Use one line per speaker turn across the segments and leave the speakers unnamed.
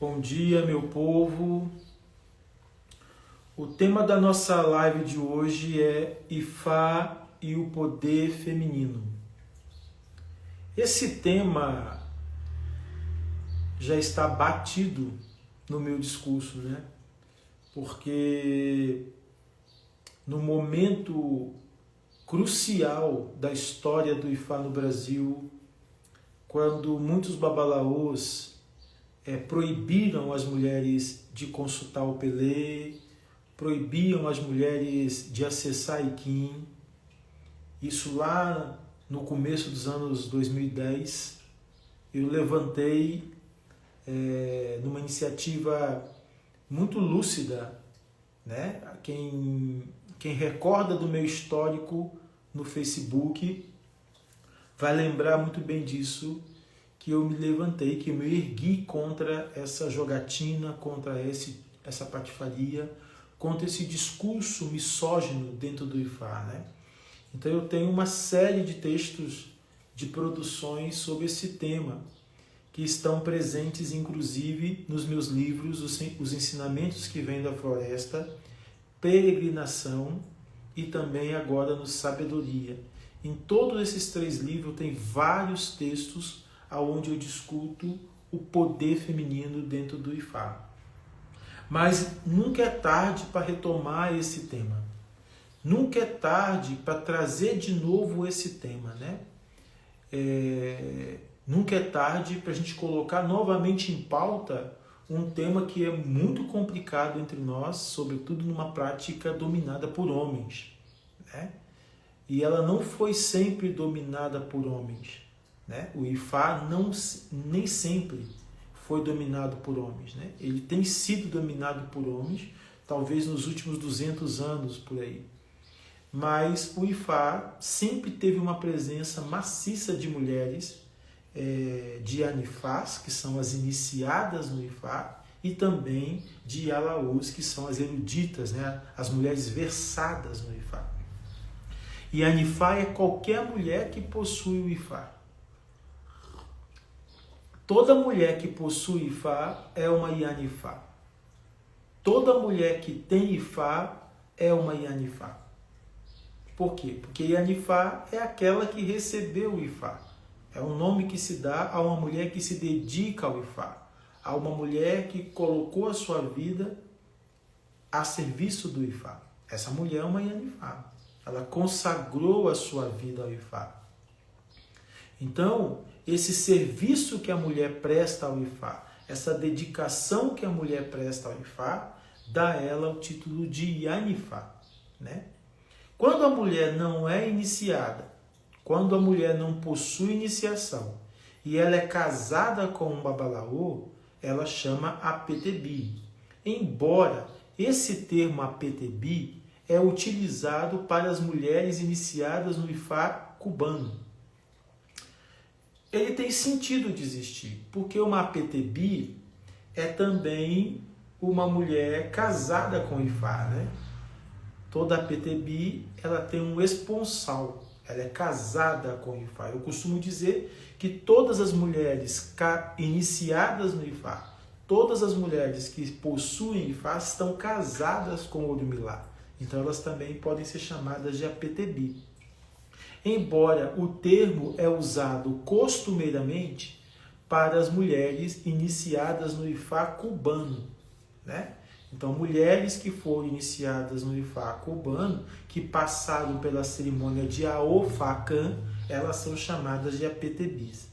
Bom dia, meu povo. O tema da nossa live de hoje é Ifá e o poder feminino. Esse tema já está batido no meu discurso, né? Porque no momento crucial da história do Ifá no Brasil, quando muitos babalaôs proibiram as mulheres de consultar o Pelé, proibiam as mulheres de acessar Iquim. Isso lá no começo dos anos 2010, eu levantei numa iniciativa muito lúcida, né? Quem recorda do meu histórico no Facebook vai lembrar muito bem disso, que eu me levantei, que eu me ergui contra essa jogatina, contra essa patifaria, contra esse discurso misógino dentro do Ifá, né? Então eu tenho uma série de textos de produções sobre esse tema, que estão presentes inclusive nos meus livros, os ensinamentos que vêm da floresta, Peregrinação e também agora no Sabedoria. Em todos esses 3 livros tem vários textos onde eu discuto o poder feminino dentro do Ifá. Mas nunca é tarde para retomar esse tema. Nunca é tarde para trazer de novo esse tema, né? Nunca é tarde para a gente colocar novamente em pauta um tema que é muito complicado entre nós, sobretudo numa prática dominada por homens, né? E ela não foi sempre dominada por homens, né? O Ifá nem sempre foi dominado por homens, né? Ele tem sido dominado por homens, talvez nos últimos 200 anos por aí. Mas o Ifá sempre teve uma presença maciça de mulheres, de Anifás, que são as iniciadas no Ifá, e também de Alaús, que são as eruditas, né? As mulheres versadas no Ifá. E Anifá é qualquer mulher que possui o Ifá. Toda mulher que possui Ifá é uma Yanifá. Toda mulher que tem Ifá é uma Yanifá. Por quê? Porque Yanifá é aquela que recebeu o Ifá. É um nome que se dá a uma mulher que se dedica ao Ifá. A uma mulher que colocou a sua vida a serviço do Ifá. Essa mulher é uma Yanifá. Ela consagrou a sua vida ao Ifá. Então, esse serviço que a mulher presta ao Ifá, essa dedicação que a mulher presta ao Ifá, dá a ela o título de Yanifá, né? Quando a mulher não é iniciada, quando a mulher não possui iniciação e ela é casada com um babalaô, ela chama Apetebi. Embora esse termo Apetebi é utilizado para as mulheres iniciadas no Ifá cubano. Ele tem sentido de existir, porque uma Apetebi é também uma mulher casada com Ifá, né? Toda Apetebi, ela tem um esponsal, ela é casada com Ifá. Eu costumo dizer que todas as mulheres iniciadas no Ifá, todas as mulheres que possuem Ifá estão casadas com Orumilá. Então elas também podem ser chamadas de Apetebi. Embora o termo é usado costumeiramente para as mulheres iniciadas no Ifá cubano, né? Então, mulheres que foram iniciadas no Ifá cubano, que passaram pela cerimônia de Aofacan, elas são chamadas de Apetebis.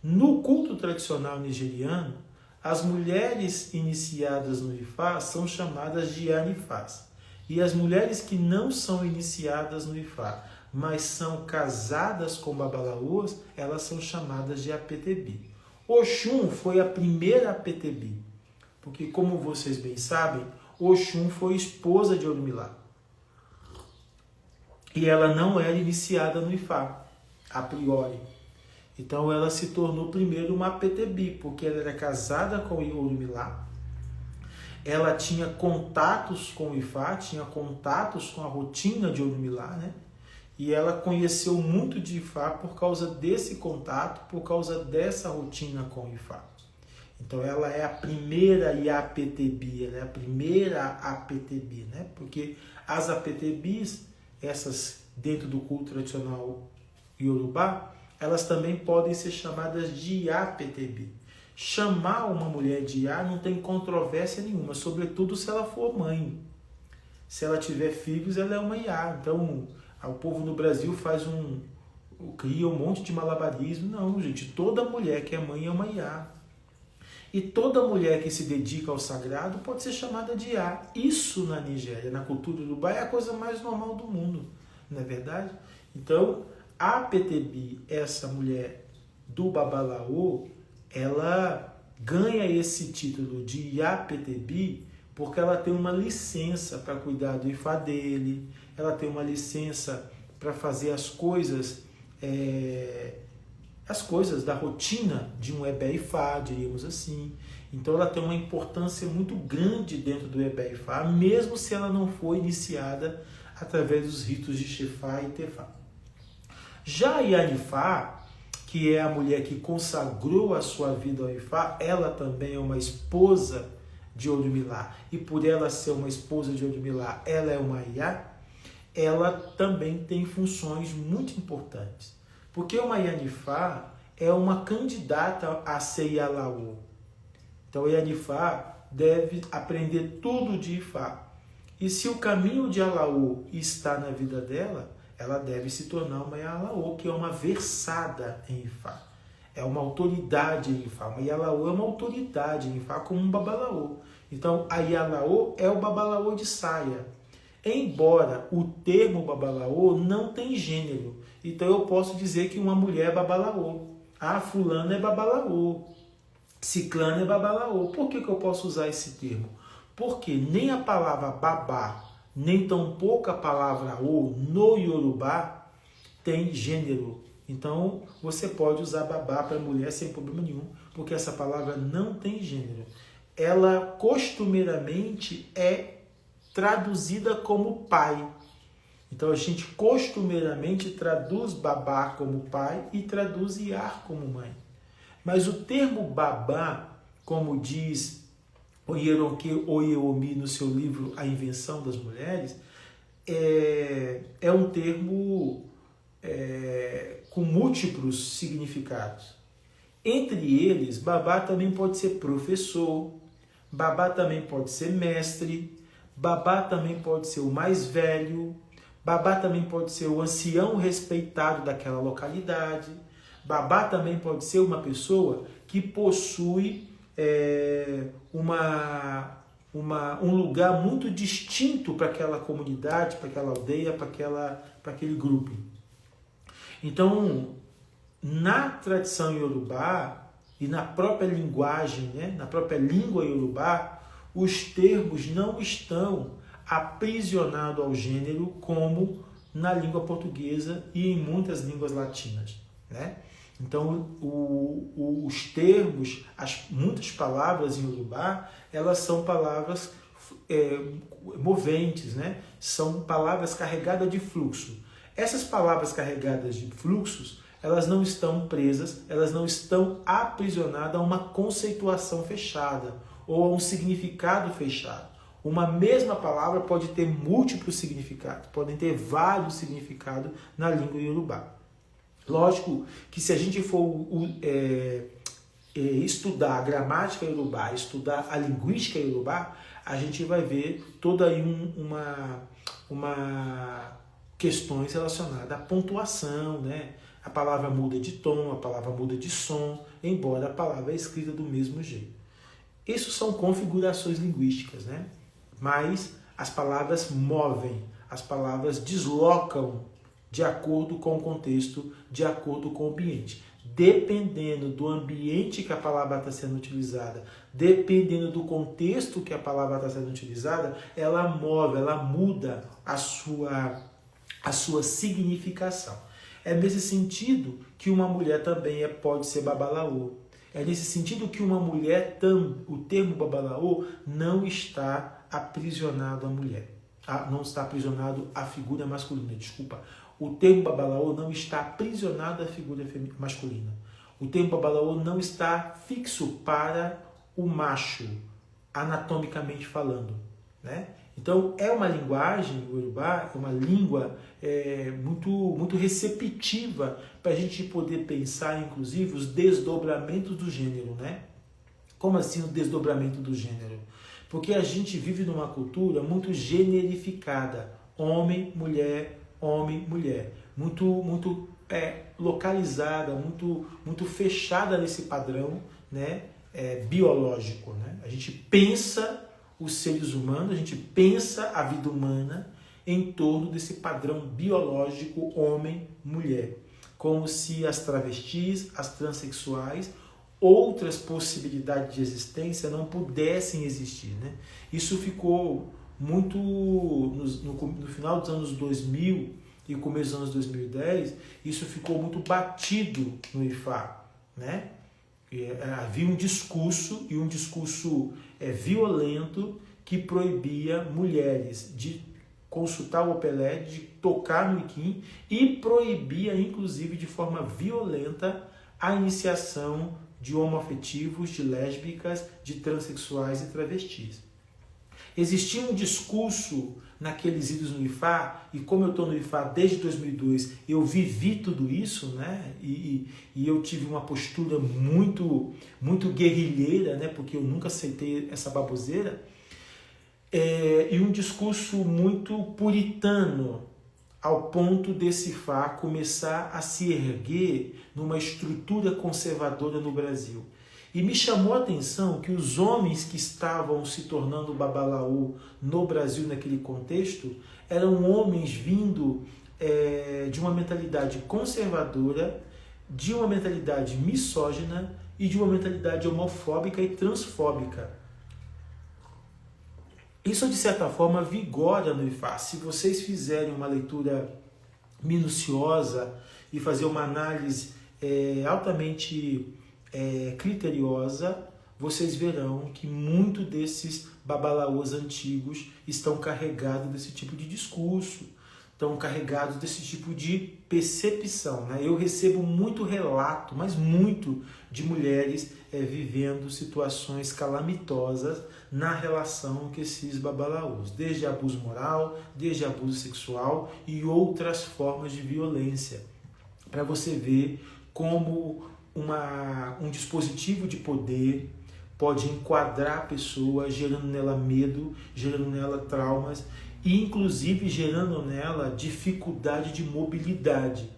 No culto tradicional nigeriano, as mulheres iniciadas no Ifá são chamadas de Anifás. E as mulheres que não são iniciadas no Ifá, mas são casadas com babalaôs, elas são chamadas de Apetebi. Oxum foi a primeira Apetebi, porque, como vocês bem sabem, Oxum foi esposa de Orumilá. E ela não era iniciada no Ifá, a priori. Então ela se tornou primeiro uma Apetebi, porque ela era casada com Orumilá. Ela tinha contatos com o Ifá, tinha contatos com a rotina de Orumilá, né? E ela conheceu muito de Ifá por causa desse contato, por causa dessa rotina com o Ifá. Então ela é a primeira Iapetebí, ela é a primeira Apetebí, né? Porque as Apetebis, essas dentro do culto tradicional Yorubá, elas também podem ser chamadas de Iapetebí. Chamar uma mulher de Iá não tem controvérsia nenhuma, sobretudo se ela for mãe. Se ela tiver filhos, ela é uma Iá. Então, o povo no Brasil cria um monte de malabarismo. Não, gente, toda mulher que é mãe é uma Iá. E toda mulher que se dedica ao sagrado pode ser chamada de Iá. Isso na Nigéria, na cultura urubá, é a coisa mais normal do mundo, não é verdade? Então, a Apetebí, essa mulher do Babalaô, ela ganha esse título de Iapetebí porque ela tem uma licença para cuidar do Ifá dele, ela tem uma licença para fazer as coisas da rotina de um Ebé Ifá, diríamos assim. Então ela tem uma importância muito grande dentro do Ebé Ifá, mesmo se ela não for iniciada através dos ritos de Xefá e Tefá. Já a Yanifá, que é a mulher que consagrou a sua vida ao Ifá, ela também é uma esposa de Orumilá, e por ela ser uma esposa de Orumilá, ela é uma Iá, ela também tem funções muito importantes. Porque uma Yanifá é uma candidata a ser Ialaô. Então a Yanifá deve aprender tudo de Ifá. E se o caminho de Alaô está na vida dela, ela deve se tornar uma Ialaô, que é uma versada em Ifá. É uma autoridade em Ifá. Uma Ialaô é uma autoridade em Ifá, como um Babalaô. Então, a Ialaô é o Babalaô de saia. Embora o termo Babalaô não tem gênero. Então, eu posso dizer que uma mulher é Babalaô. Ah, fulana é Babalaô. Ciclana é Babalaô. Por que eu posso usar esse termo? Porque nem a palavra babá, nem tampouco a palavra o no Yorubá tem gênero. Então, você pode usar babá para mulher sem problema nenhum, porque essa palavra não tem gênero. Ela costumeiramente é traduzida como pai. Então, a gente costumeiramente traduz babá como pai e traduz iar como mãe. Mas o termo babá, como diz Oyeronke Oyeomi no seu livro A Invenção das Mulheres, é um termo com múltiplos significados. Entre eles, babá também pode ser professor, babá também pode ser mestre, babá também pode ser o mais velho, babá também pode ser o ancião respeitado daquela localidade, babá também pode ser uma pessoa que possui um lugar muito distinto para aquela comunidade, para aquela aldeia, para aquele grupo. Então, na tradição iorubá e na própria linguagem, né, na própria língua iorubá, os termos não estão aprisionados ao gênero como na língua portuguesa e em muitas línguas latinas, né? Então, os termos, muitas palavras em Yorubá, elas são palavras moventes, né? São palavras carregadas de fluxo. Essas palavras carregadas de fluxos, elas não estão presas, elas não estão aprisionadas a uma conceituação fechada ou a um significado fechado. Uma mesma palavra pode ter múltiplos significados, podem ter vários significados na língua Yorubá. Lógico que se a gente for estudar a gramática Yorubá, estudar a linguística Yorubá, a gente vai ver toda aí questões relacionadas à pontuação, né? A palavra muda de tom, a palavra muda de som, embora a palavra é escrita do mesmo jeito. Isso são configurações linguísticas, né? Mas as palavras movem, as palavras deslocam de acordo com o contexto, de acordo com o ambiente. Dependendo do ambiente que a palavra está sendo utilizada, dependendo do contexto que a palavra está sendo utilizada, ela move, ela muda a sua significação. É nesse sentido que uma mulher também pode ser babalaô. É nesse sentido que uma mulher, o termo babalaô não está aprisionado à mulher. Não está aprisionado à figura masculina, desculpa. O termo babalaô não está aprisionado à figura masculina. O termo babalaô não está fixo para o macho, anatomicamente falando, né? Então, é uma linguagem, o Yorubá é uma língua muito receptiva para a gente poder pensar, inclusive, os desdobramentos do gênero, né? Como assim o desdobramento do gênero? Porque a gente vive numa cultura muito generificada, homem, mulher, muito localizada, muito fechada nesse padrão, né? Biológico, né? A gente pensa os seres humanos, a gente pensa a vida humana em torno desse padrão biológico homem-mulher, como se as travestis, as transexuais, outras possibilidades de existência não pudessem existir, né? Isso ficou muito no final dos anos 2000 e começo dos anos 2010, isso ficou muito batido no IFA, né? Havia um discurso violento que proibia mulheres de consultar o Opeled, de tocar no Iquim e proibia, inclusive, de forma violenta a iniciação de homoafetivos, de lésbicas, de transexuais e travestis. Existia um discurso naqueles idos no IFA, e como eu estou no IFA desde 2002, eu vivi tudo isso, né? E eu tive uma postura muito guerrilheira, né? Porque eu nunca aceitei essa baboseira, e um discurso muito puritano, ao ponto desse IFA começar a se erguer numa estrutura conservadora no Brasil. E me chamou a atenção que os homens que estavam se tornando babalaô no Brasil naquele contexto eram homens vindo de uma mentalidade conservadora, de uma mentalidade misógina e de uma mentalidade homofóbica e transfóbica. Isso, de certa forma, vigora no IFA. Se vocês fizerem uma leitura minuciosa e fazer uma análise altamente criteriosa, vocês verão que muito desses babalaôs antigos estão carregados desse tipo de discurso, estão carregados desse tipo de percepção, né? Eu recebo muito relato, mas muito, de mulheres vivendo situações calamitosas na relação com esses babalaôs, desde abuso moral, desde abuso sexual e outras formas de violência, para você ver como um dispositivo de poder pode enquadrar a pessoa, gerando nela medo, gerando nela traumas e inclusive gerando nela dificuldade de mobilidade,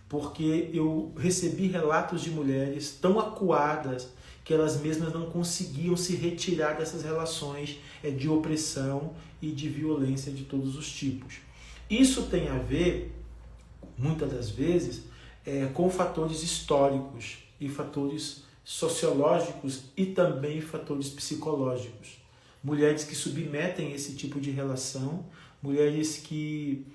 porque eu recebi relatos de mulheres tão acuadas que elas mesmas não conseguiam se retirar dessas relações de opressão e de violência de todos os tipos. Isso tem a ver, muitas das vezes, com fatores históricos e fatores sociológicos e também fatores psicológicos. Mulheres que submetem esse tipo de relação, mulheres que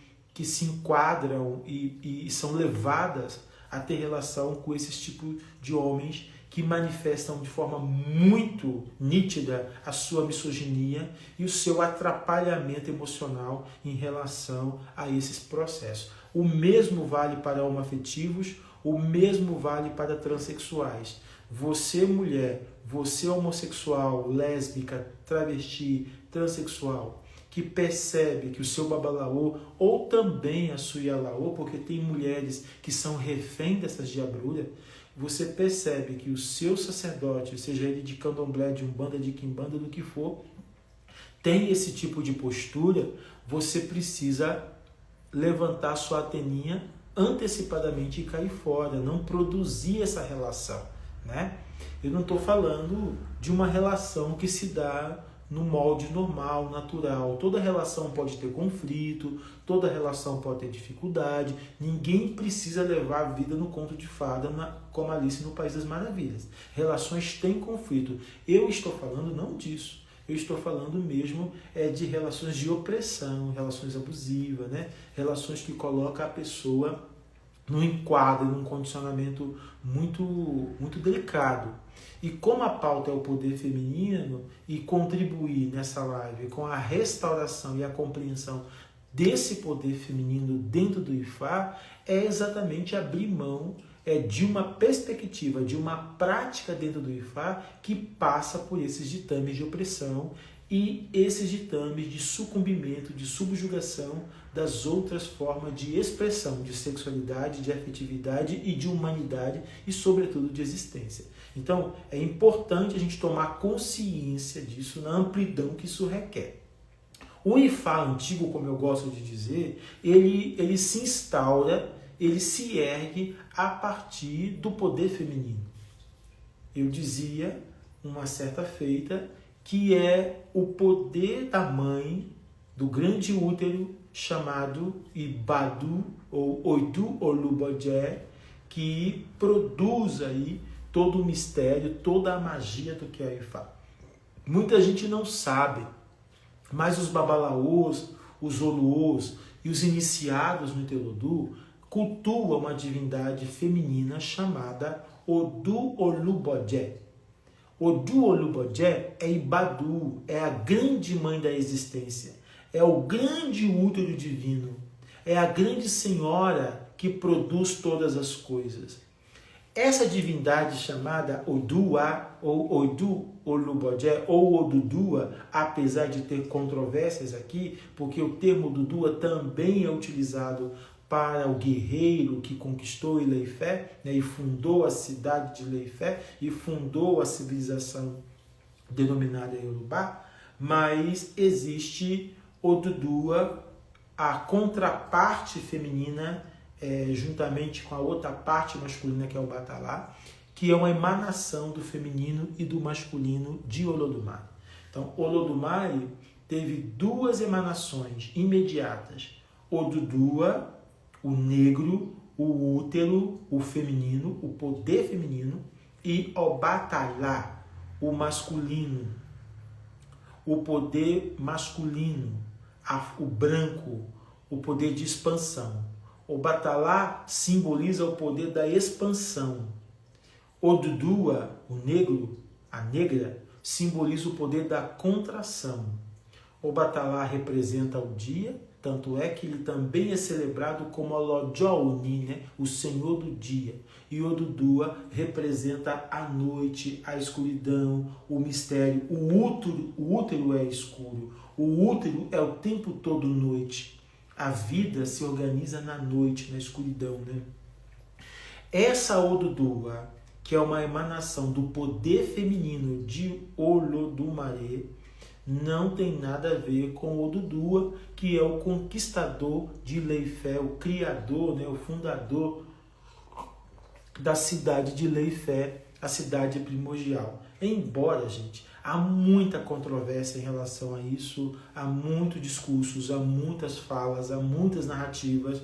se enquadram e são levadas a ter relação com esse tipo de homens que manifestam de forma muito nítida a sua misoginia e o seu atrapalhamento emocional em relação a esses processos. O mesmo vale para homoafetivos, o mesmo vale para transexuais. Você, mulher, você homossexual, lésbica, travesti, transexual, que percebe que o seu babalaô, ou também a sua ialaô, porque tem mulheres que são refém dessas diabrulhas, você percebe que o seu sacerdote, seja ele de candomblé, de umbanda, de quimbanda, do que for, tem esse tipo de postura, você precisa levantar sua anteninha antecipadamente e cair fora, não produzir essa relação, né? Eu não estou falando de uma relação que se dá no molde normal, natural. Toda relação pode ter conflito, toda relação pode ter dificuldade, ninguém precisa levar a vida no conto de fada como Alice no País das Maravilhas. Relações têm conflito. Eu estou falando não disso. Eu estou falando mesmo de relações de opressão, relações abusivas, né? Relações que colocam a pessoa num enquadro, num condicionamento muito delicado. E como a pauta é o poder feminino, e contribuir nessa live com a restauração e a compreensão desse poder feminino dentro do IFA, é exatamente abrir mão é de uma perspectiva, de uma prática dentro do Ifá que passa por esses ditames de opressão e esses ditames de sucumbimento, de subjugação das outras formas de expressão de sexualidade, de afetividade e de humanidade e, sobretudo, de existência. Então, é importante a gente tomar consciência disso na amplidão que isso requer. O Ifá antigo, como eu gosto de dizer, ele se instaura, ele se ergue a partir do poder feminino. Eu dizia, uma certa feita, que é o poder da mãe, do grande útero, chamado Ibadu, ou Oidu Olubodje, que produz aí todo o mistério, toda a magia do que é Ifá. Muita gente não sabe, mas os babalaôs, os oluôs e os iniciados no Telodu cultuam uma divindade feminina chamada Odu Olubodje. Odu Olubodje é Ibadu, é a grande mãe da existência, é o grande útero divino, é a grande senhora que produz todas as coisas. Essa divindade chamada Odua, ou Odu Olubodje, ou Odudua, apesar de ter controvérsias aqui, porque o termo Odudua também é utilizado para o guerreiro que conquistou Ileifé, né, e fundou a cidade de Ileifé, e fundou a civilização denominada Yorubá, mas existe Odudua, a contraparte feminina, juntamente com a outra parte masculina, que é o Batalá, que é uma emanação do feminino e do masculino de Olodumare. Então, Olodumare teve duas emanações imediatas: Odudua, o negro, o útero, o feminino, o poder feminino, e Obatalá, o masculino, o poder masculino, o branco, o poder de expansão. O Batalá simboliza o poder da expansão. Odudua, o negro, a negra, simboliza o poder da contração. O Batalá representa o dia, tanto é que ele também é celebrado como Olojouni, né? O Senhor do Dia. E Odudua representa a noite, a escuridão, o mistério. O útero é escuro. O útero é o tempo todo noite. A vida se organiza na noite, na escuridão, né? Essa Odudua, que é uma emanação do poder feminino de Olodumare, não tem nada a ver com Odudua, que é o conquistador de Ileifé, o criador, né, o fundador da cidade de Ileifé, a cidade primordial. Embora, gente, há muita controvérsia em relação a isso, há muitos discursos, há muitas falas, há muitas narrativas,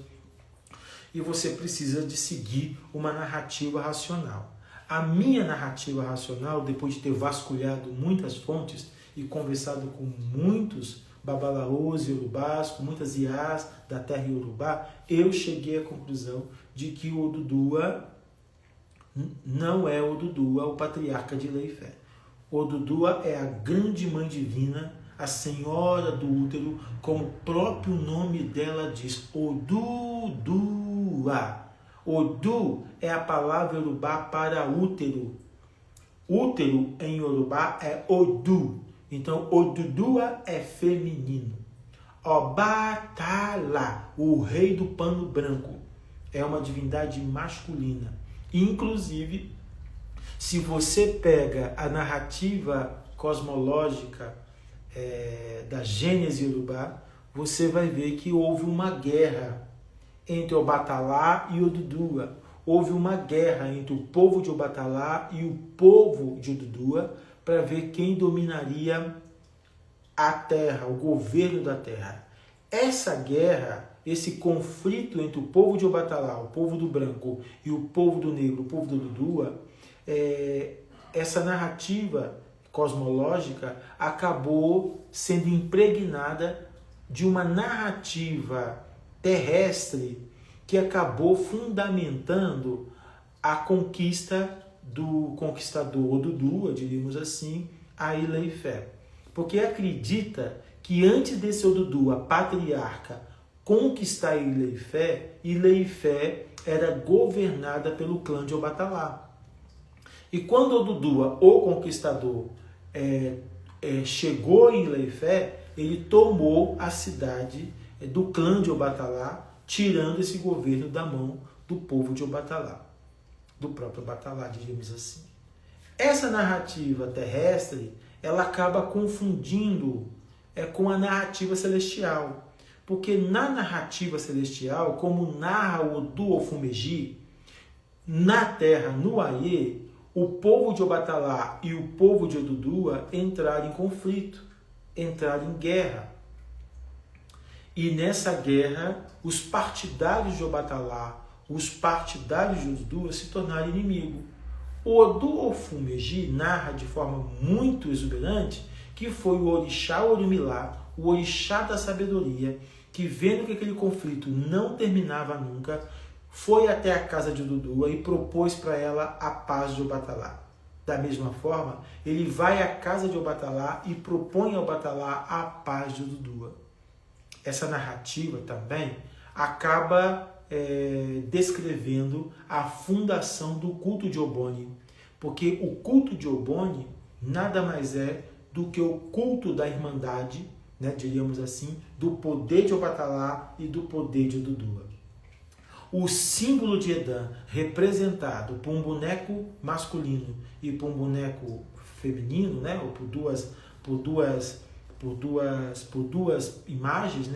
e você precisa de seguir uma narrativa racional. A minha narrativa racional, depois de ter vasculhado muitas fontes e conversado com muitos babalaôs e urubás, com muitas iás da terra Yorubá, eu cheguei à conclusão de que o Odudua não é Odudua, o patriarca de Ileifé. Odudua é a grande mãe divina, a senhora do útero, como o próprio nome dela diz, Odudua. Odu é a palavra Yorubá para útero. Útero em Yorubá é Odu. Então, Odudua é feminino. Obatalá, o rei do pano branco, é uma divindade masculina. Inclusive, se você pega a narrativa cosmológica da Gênese Yorubá, você vai ver que houve uma guerra entre Obatalá e Odudua. Houve uma guerra entre o povo de Obatalá e o povo de Odudua para ver quem dominaria a terra, o governo da terra. Essa guerra, esse conflito entre o povo de Obatalá, o povo do branco, e o povo do negro, o povo do Odudua, essa narrativa cosmológica acabou sendo impregnada de uma narrativa terrestre que acabou fundamentando a conquista do conquistador Odudua, diríamos assim, a Ileifé. Porque acredita que antes desse Odudua, patriarca, conquistar Ilé-Ifé, Ilé-Ifé era governada pelo clã de Obatalá. E quando Odudua, o conquistador, chegou em Ilé-Ifé, ele tomou a cidade do clã de Obatalá, tirando esse governo da mão do povo de Obatalá, do próprio Obatalá, diríamos assim. Essa narrativa terrestre, ela acaba confundindo com a narrativa celestial. Porque na narrativa celestial, como narra o Odu Ofumeji, na terra, no Aie, o povo de Obatalá e o povo de Odudua entraram em conflito, entraram em guerra. E nessa guerra, os partidários de Obatalá, os partidários de Odudua se tornaram inimigos. O Odu Ofumeji narra de forma muito exuberante que foi o orixá Orumilá, o orixá da sabedoria, que vendo que aquele conflito não terminava nunca, foi até a casa de Odudua e propôs para ela a paz de Obatalá. Da mesma forma, ele vai à casa de Obatalá e propõe a Obatalá a paz de Odudua. Essa narrativa também acaba descrevendo a fundação do culto de Oboni, porque o culto de Oboni nada mais é do que o culto da irmandade, diríamos assim, do poder de Obatalá e do poder de Odudua. O símbolo de Edã, representado por um boneco masculino e por um boneco feminino, ou por duas imagens,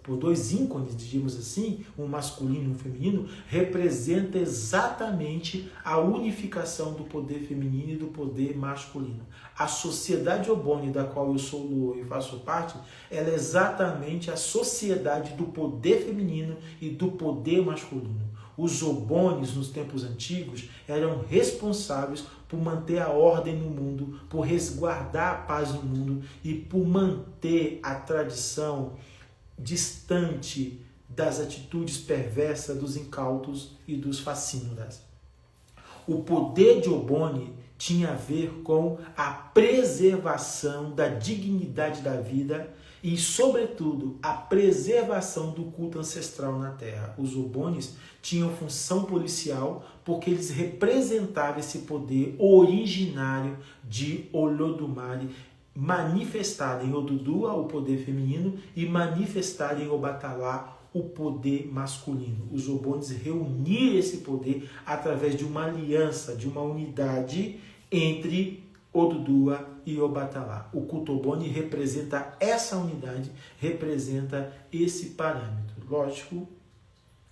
por dois ícones, digamos assim, um masculino e um feminino, representa exatamente a unificação do poder feminino e do poder masculino. A sociedade Oboni, da qual eu sou Luo e faço parte, ela é exatamente a sociedade do poder feminino e do poder masculino. Os Obonis, nos tempos antigos, eram responsáveis por manter a ordem no mundo, por resguardar a paz no mundo e por manter a tradição distante das atitudes perversas dos incautos e dos facínoras. O poder de Oboni tinha a ver com a preservação da dignidade da vida e, sobretudo, a preservação do culto ancestral na terra. Os Obonis tinham função policial porque eles representavam esse poder originário de Olodumare, manifestado em Odudua, o poder feminino, e manifestado em Obatalá, o poder masculino. Os Obonis reuniram esse poder através de uma aliança, de uma unidade entre Odudua e Obatalá. O culto Oboni representa essa unidade, representa esse parâmetro. Lógico,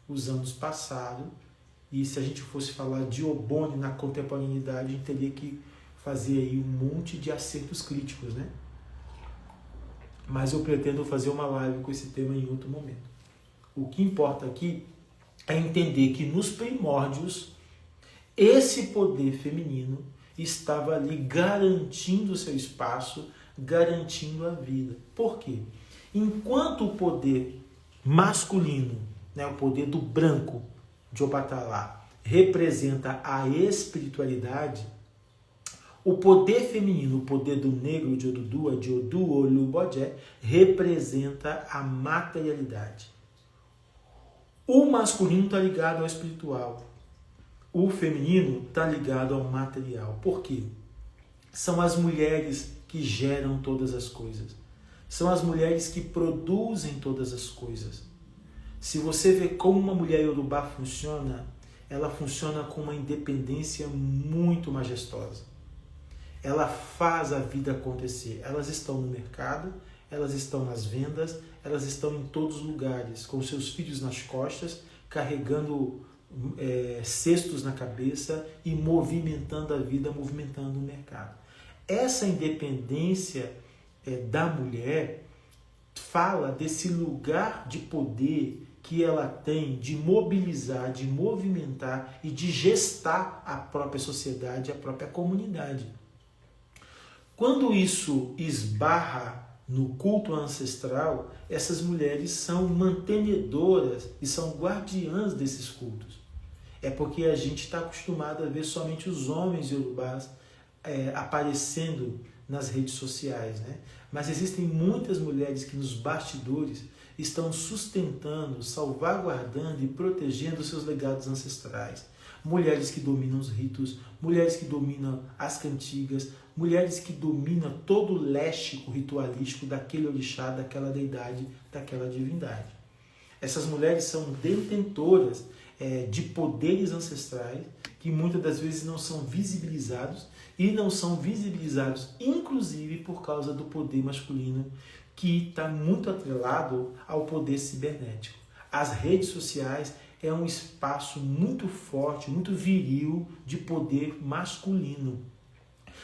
os anos passaram, e se a gente fosse falar de Oboni na contemporaneidade, a gente teria que fazer aí um monte de acertos críticos, Mas eu pretendo fazer uma live com esse tema em outro momento. O que importa aqui é entender que nos primórdios, esse poder feminino estava ali garantindo o seu espaço, garantindo a vida. Por quê? Enquanto o poder masculino, o poder do branco de Obatalá, representa a espiritualidade, o poder feminino, o poder do negro de Odudua, de Odu Olubodje, representa a materialidade. O masculino está ligado ao espiritual. O feminino está ligado ao material. Por quê? São as mulheres que geram todas as coisas. São as mulheres que produzem todas as coisas. Se você vê como uma mulher iorubá funciona, ela funciona com uma independência muito majestosa. Ela faz a vida acontecer. Elas estão no mercado, elas estão nas vendas, elas estão em todos os lugares, com seus filhos nas costas, carregando cestos na cabeça e movimentando a vida, movimentando o mercado. Essa independência da mulher fala desse lugar de poder que ela tem de mobilizar, de movimentar e de gestar a própria sociedade, a própria comunidade. Quando isso esbarra no culto ancestral, essas mulheres são mantenedoras e são guardiãs desses cultos. É porque a gente está acostumado a ver somente os homens iorubás aparecendo nas redes sociais, Mas existem muitas mulheres que nos bastidores estão sustentando, salvaguardando e protegendo seus legados ancestrais. Mulheres que dominam os ritos, mulheres que dominam as cantigas, mulheres que dominam todo o léxico ritualístico daquele orixá, daquela deidade, daquela divindade. Essas mulheres são detentoras de poderes ancestrais que muitas das vezes não são visibilizados e não são visibilizados inclusive por causa do poder masculino que está muito atrelado ao poder cibernético. As redes sociais é um espaço muito forte, muito viril de poder masculino.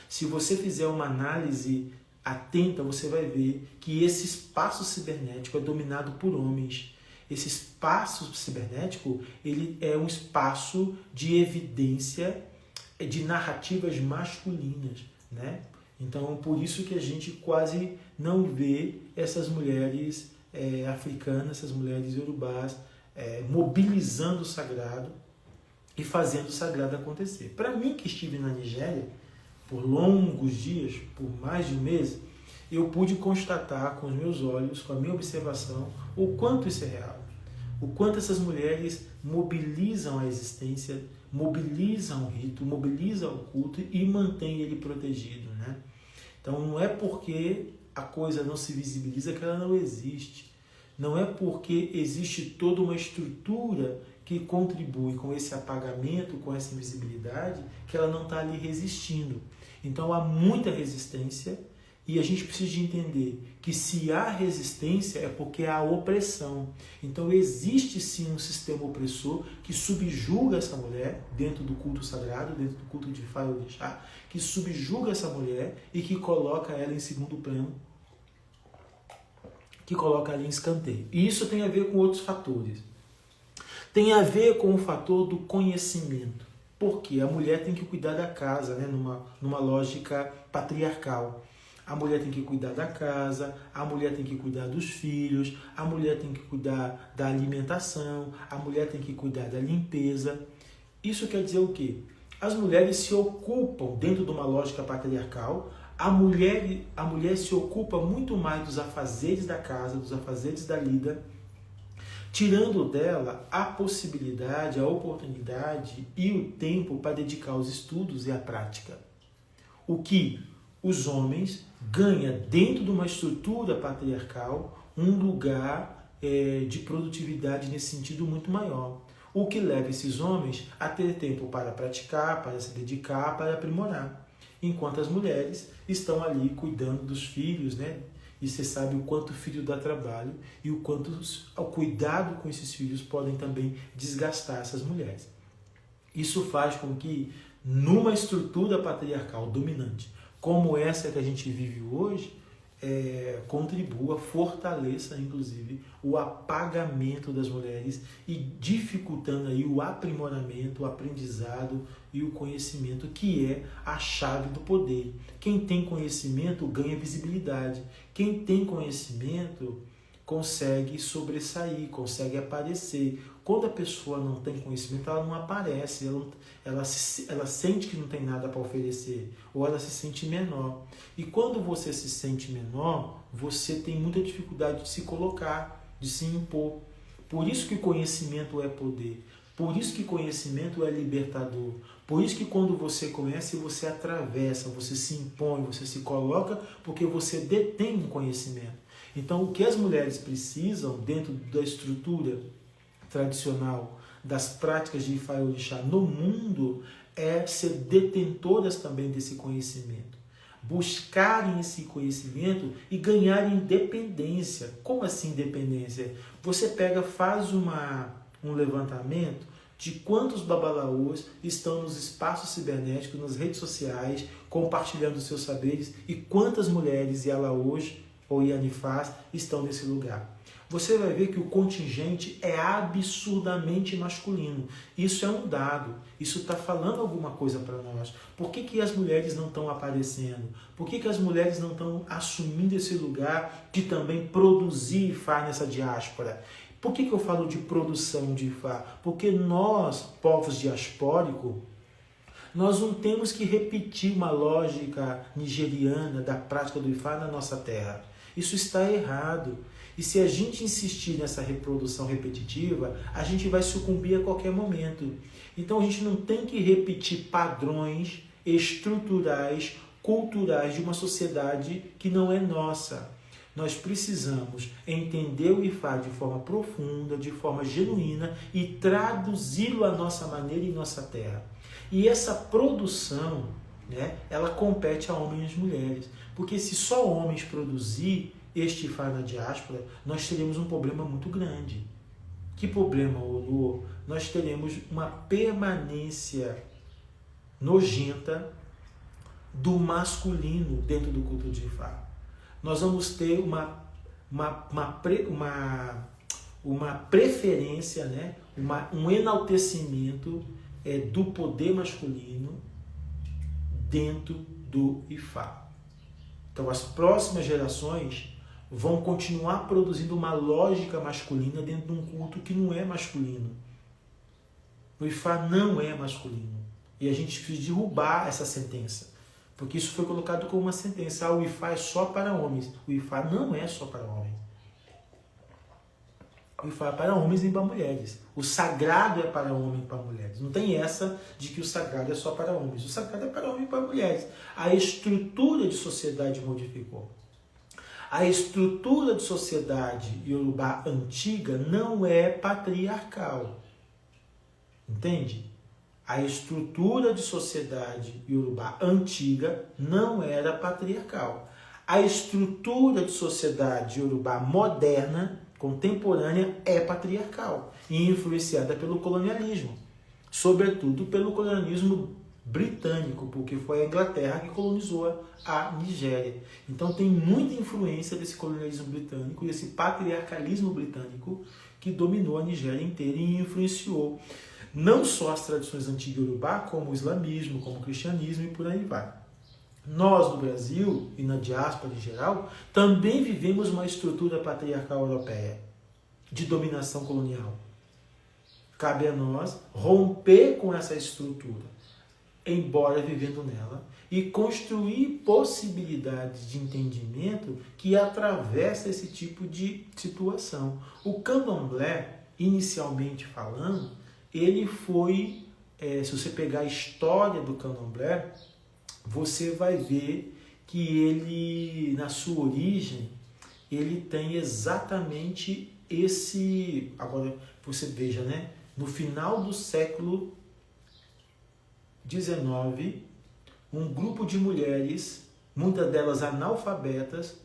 Se você fizer uma análise atenta, você vai ver que esse espaço cibernético é dominado por homens. Esse espaço cibernético ele é um espaço de evidência de narrativas masculinas, né? Então, por isso que a gente quase não vê essas mulheres africanas, essas mulheres iorubás, mobilizando o sagrado e fazendo o sagrado acontecer. Para mim, que estive na Nigéria por longos dias, por mais de um mês, eu pude constatar com os meus olhos, com a minha observação, o quanto isso é real. O quanto essas mulheres mobilizam a existência, mobilizam o rito, mobilizam o culto e mantêm ele protegido, né? Então não é porque a coisa não se visibiliza que ela não existe. Não é porque existe toda uma estrutura que contribui com esse apagamento, com essa invisibilidade, que ela não está ali resistindo. Então há muita resistência e a gente precisa de entender que se há resistência é porque há opressão. Então existe sim um sistema opressor que subjuga essa mulher dentro do culto sagrado, dentro do culto de Ifá e Orixá, que subjuga essa mulher e que coloca ela em segundo plano, que coloca ali em escanteio. E isso tem a ver com outros fatores. Tem a ver com o fator do conhecimento. Porque a mulher tem que cuidar da casa, né? numa lógica patriarcal. A mulher tem que cuidar da casa, a mulher tem que cuidar dos filhos, a mulher tem que cuidar da alimentação, a mulher tem que cuidar da limpeza. Isso quer dizer o quê? As mulheres se ocupam, dentro de uma lógica patriarcal, a mulher se ocupa muito mais dos afazeres da casa, dos afazeres da lida, tirando dela a possibilidade, a oportunidade e o tempo para dedicar aos estudos e à prática. O que os homens ganham dentro de uma estrutura patriarcal um lugar de produtividade nesse sentido muito maior. O que leva esses homens a ter tempo para praticar, para se dedicar, para aprimorar. Enquanto as mulheres estão ali cuidando dos filhos, né? E você sabe o quanto o filho dá trabalho e o quanto o cuidado com esses filhos podem também desgastar essas mulheres. Isso faz com que, numa estrutura patriarcal dominante, como essa que a gente vive hoje, contribua, fortaleça, inclusive, o apagamento das mulheres e dificultando aí o aprimoramento, o aprendizado e o conhecimento, que é a chave do poder. Quem tem conhecimento ganha visibilidade. Quem tem conhecimento consegue sobressair, consegue aparecer. Quando a pessoa não tem conhecimento, ela não aparece, ela sente que não tem nada para oferecer, ou ela se sente menor. E quando você se sente menor, você tem muita dificuldade de se colocar, de se impor. Por isso que conhecimento é poder. Por isso que conhecimento é libertador. Por isso que quando você conhece, você atravessa, você se impõe, você se coloca, porque você detém um conhecimento. Então, o que as mulheres precisam dentro da estrutura tradicional das práticas de Ifá e Orixá no mundo é ser detentoras também desse conhecimento. Buscarem esse conhecimento e ganharem independência. Como assim independência? Você faz um levantamento de quantos babalaôs estão nos espaços cibernéticos, nas redes sociais, compartilhando seus saberes, e quantas mulheres e alaôs ou Ianifás estão nesse lugar. Você vai ver que o contingente é absurdamente masculino. Isso é um dado. Isso está falando alguma coisa para nós. Por que as mulheres não estão aparecendo? Por que as mulheres não estão assumindo esse lugar de também produzir Ifá nessa diáspora? Por que eu falo de produção de Ifá? Porque nós, povos diaspóricos, nós não temos que repetir uma lógica nigeriana da prática do Ifá na nossa terra. Isso está errado. E se a gente insistir nessa reprodução repetitiva, a gente vai sucumbir a qualquer momento. Então a gente não tem que repetir padrões estruturais, culturais de uma sociedade que não é nossa. Nós precisamos entender o IFA de forma profunda, de forma genuína e traduzi-lo à nossa maneira em nossa terra. E essa produção, né, ela compete a homens e mulheres. Porque se só homens produzir este IFA na diáspora, nós teremos um problema muito grande. Que problema, Olô? Nós teremos uma permanência nojenta do masculino dentro do culto de Ifá. Nós vamos ter uma preferência, né? Um enaltecimento do poder masculino dentro do Ifá. Então as próximas gerações vão continuar produzindo uma lógica masculina dentro de um culto que não é masculino. O Ifá não é masculino. E a gente precisa derrubar essa sentença. Porque isso foi colocado como uma sentença. O Ifá é só para homens. O Ifá não é só para homens. O Ifá é para homens e para mulheres. O sagrado é para homens e para mulheres. Não tem essa de que o sagrado é só para homens. O sagrado é para homens e para mulheres. A estrutura de sociedade modificou. A estrutura de sociedade iorubá antiga não é patriarcal. Entende? A estrutura de sociedade iorubá antiga não era patriarcal. A estrutura de sociedade iorubá moderna, contemporânea, é patriarcal e influenciada pelo colonialismo, sobretudo pelo colonialismo britânico, porque foi a Inglaterra que colonizou a Nigéria. Então tem muita influência desse colonialismo britânico e esse patriarcalismo britânico que dominou a Nigéria inteira e influenciou não só as tradições antigas iorubá, como o islamismo, como o cristianismo e por aí vai. Nós, no Brasil e na diáspora em geral, também vivemos uma estrutura patriarcal europeia de dominação colonial. Cabe a nós romper com essa estrutura, embora vivendo nela, e construir possibilidades de entendimento que atravessa esse tipo de situação. O candomblé, inicialmente falando, ele foi, se você pegar a história do candomblé, você vai ver que ele, na sua origem, ele tem exatamente esse... Agora, você veja, né? No final do século XIX, um grupo de mulheres, muitas delas analfabetas,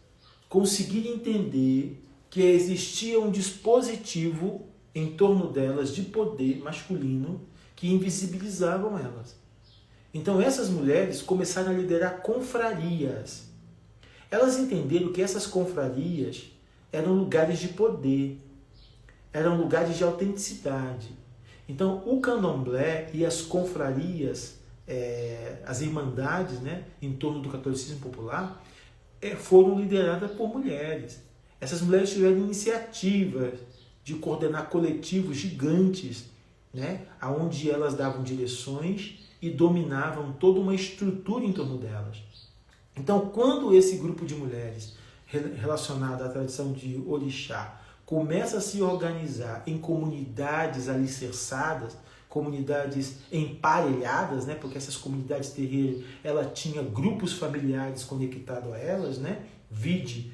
conseguiram entender que existia um dispositivo em torno delas de poder masculino que invisibilizavam elas. Então essas mulheres começaram a liderar confrarias. Elas entenderam que essas confrarias eram lugares de poder, eram lugares de autenticidade. Então o candomblé e as confrarias, as irmandades, né, em torno do catolicismo popular, foram lideradas por mulheres. Essas mulheres tiveram iniciativas de coordenar coletivos gigantes, né, onde elas davam direções e dominavam toda uma estrutura em torno delas. Então, quando esse grupo de mulheres relacionado à tradição de orixá começa a se organizar em comunidades alicerçadas, comunidades emparelhadas, né, porque essas comunidades terreiras, ela tinha grupos familiares conectados a elas, né, vide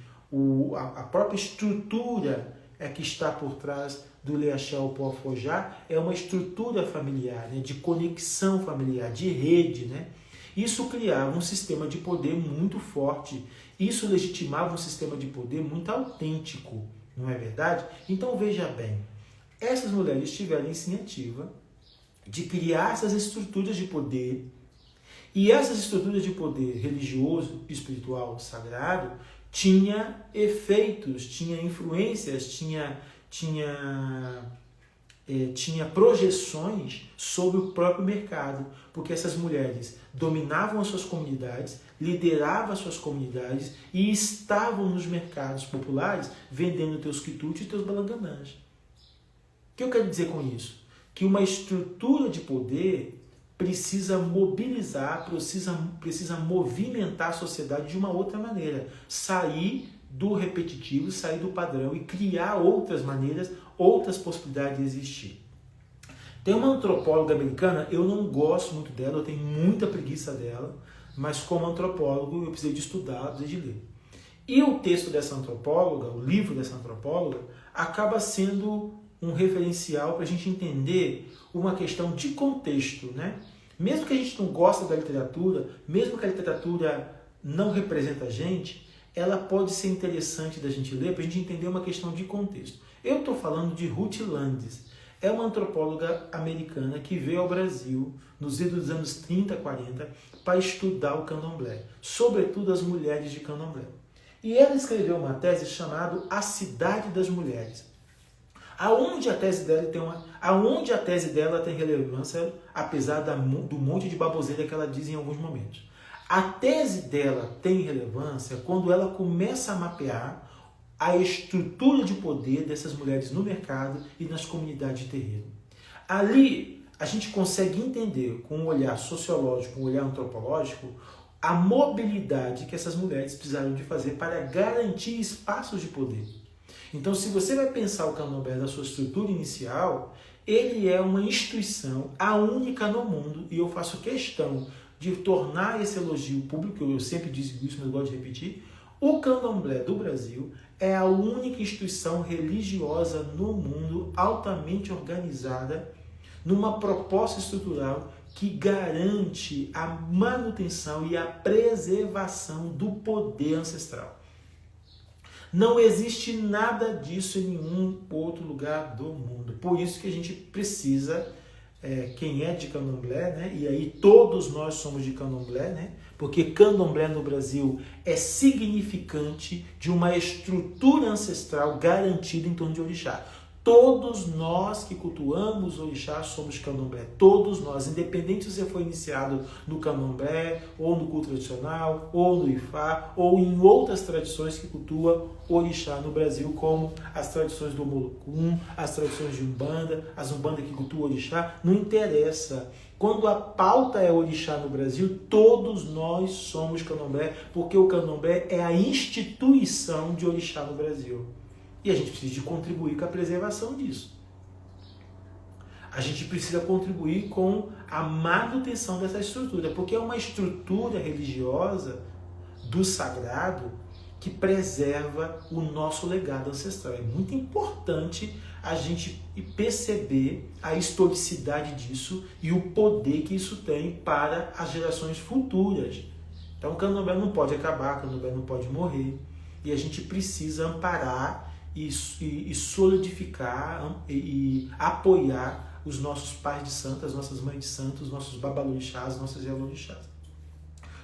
a própria estrutura que está por trás do Leaxé Pofojá, é uma estrutura familiar, né, de conexão familiar, de rede, né? Isso criava um sistema de poder muito forte, isso legitimava um sistema de poder muito autêntico, não é verdade? Então veja bem, essas mulheres tiveram a iniciativa de criar essas estruturas de poder, e essas estruturas de poder religioso, espiritual, sagrado, tinha efeitos, tinha influências, tinha projeções sobre o próprio mercado, porque essas mulheres dominavam as suas comunidades, lideravam as suas comunidades e estavam nos mercados populares vendendo teus quitutes e teus balangandãs. O que eu quero dizer com isso? Que uma estrutura de poder precisa mobilizar, precisa movimentar a sociedade de uma outra maneira, sair do repetitivo, sair do padrão e criar outras maneiras, outras possibilidades de existir. Tem uma antropóloga americana, eu não gosto muito dela, eu tenho muita preguiça dela, mas como antropólogo eu precisei de estudar, precisei de ler. E o texto dessa antropóloga, o livro dessa antropóloga, acaba sendo um referencial para a gente entender uma questão de contexto, né? Mesmo que a gente não goste da literatura, mesmo que a literatura não representa a gente, ela pode ser interessante da gente ler para a gente entender uma questão de contexto. Eu estou falando de Ruth Landis. É uma antropóloga americana que veio ao Brasil nos anos 30, 40 para estudar o candomblé, sobretudo as mulheres de candomblé. E ela escreveu uma tese chamada A Cidade das Mulheres. Aonde a tese dela tem relevância, apesar do monte de baboseira que ela diz em alguns momentos. A tese dela tem relevância quando ela começa a mapear a estrutura de poder dessas mulheres no mercado e nas comunidades de terreiro. Ali, a gente consegue entender, com um olhar sociológico, um olhar antropológico, a mobilidade que essas mulheres precisaram de fazer para garantir espaços de poder. Então, se você vai pensar o candomblé na sua estrutura inicial, ele é uma instituição, a única no mundo, e eu faço questão de tornar esse elogio público, eu sempre digo isso, mas eu gosto de repetir, o candomblé do Brasil é a única instituição religiosa no mundo altamente organizada numa proposta estrutural que garante a manutenção e a preservação do poder ancestral. Não existe nada disso em nenhum outro lugar do mundo. Por isso que a gente precisa, quem é de candomblé, né? E aí todos nós somos de candomblé, né? Porque candomblé no Brasil é significante de uma estrutura ancestral garantida em torno de orixá. Todos nós que cultuamos orixá somos candomblé. Todos nós, independente se você foi iniciado no candomblé, ou no culto tradicional, ou no Ifá, ou em outras tradições que cultuam orixá no Brasil, como as tradições do Molocum, as tradições de Umbanda, as Umbanda que cultuam orixá, não interessa. Quando a pauta é orixá no Brasil, todos nós somos candomblé, porque o candomblé é a instituição de orixá no Brasil. E a gente precisa de contribuir com a preservação disso. A gente precisa contribuir com a manutenção dessa estrutura, porque é uma estrutura religiosa do sagrado que preserva o nosso legado ancestral. É muito importante a gente perceber a historicidade disso e o poder que isso tem para as gerações futuras. Então o candomblé não pode acabar, o candomblé não pode morrer. E a gente precisa amparar e solidificar e apoiar os nossos pais de santo, as nossas mães de santo, os nossos babalorixás, nossos elorixás.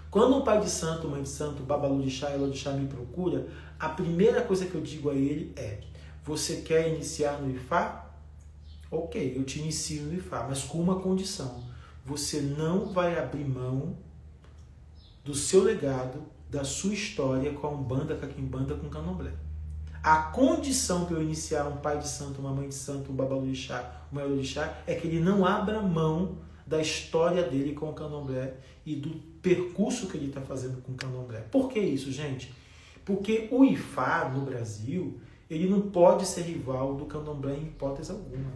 Quando um pai de santo, mãe de santo, babalorixá, elorixá me procura, a primeira coisa que eu digo a ele é: você quer iniciar no Ifá? Ok, eu te inicio no Ifá, mas com uma condição: você não vai abrir mão do seu legado, da sua história com a Umbanda, com a Quimbanda, com o Candomblé. A condição para eu iniciar um pai de santo, uma mãe de santo, um babalorixá, um elorixá, é que ele não abra mão da história dele com o candomblé e do percurso que ele está fazendo com o candomblé. Por que isso, gente? Porque o Ifá, no Brasil, ele não pode ser rival do candomblé em hipótese alguma.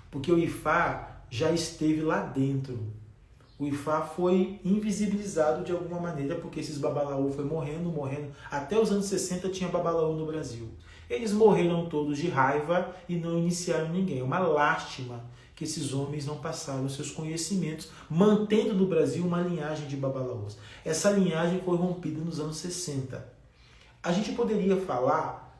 Porque o Ifá já esteve lá dentro. O Ifá foi invisibilizado de alguma maneira porque esses babalaú foi morrendo. Até os anos 60 tinha babalaú no Brasil. Eles morreram todos de raiva e não iniciaram ninguém. É uma lástima que esses homens não passaram seus conhecimentos, mantendo no Brasil uma linhagem de babalaús. Essa linhagem foi rompida nos anos 60. A gente poderia falar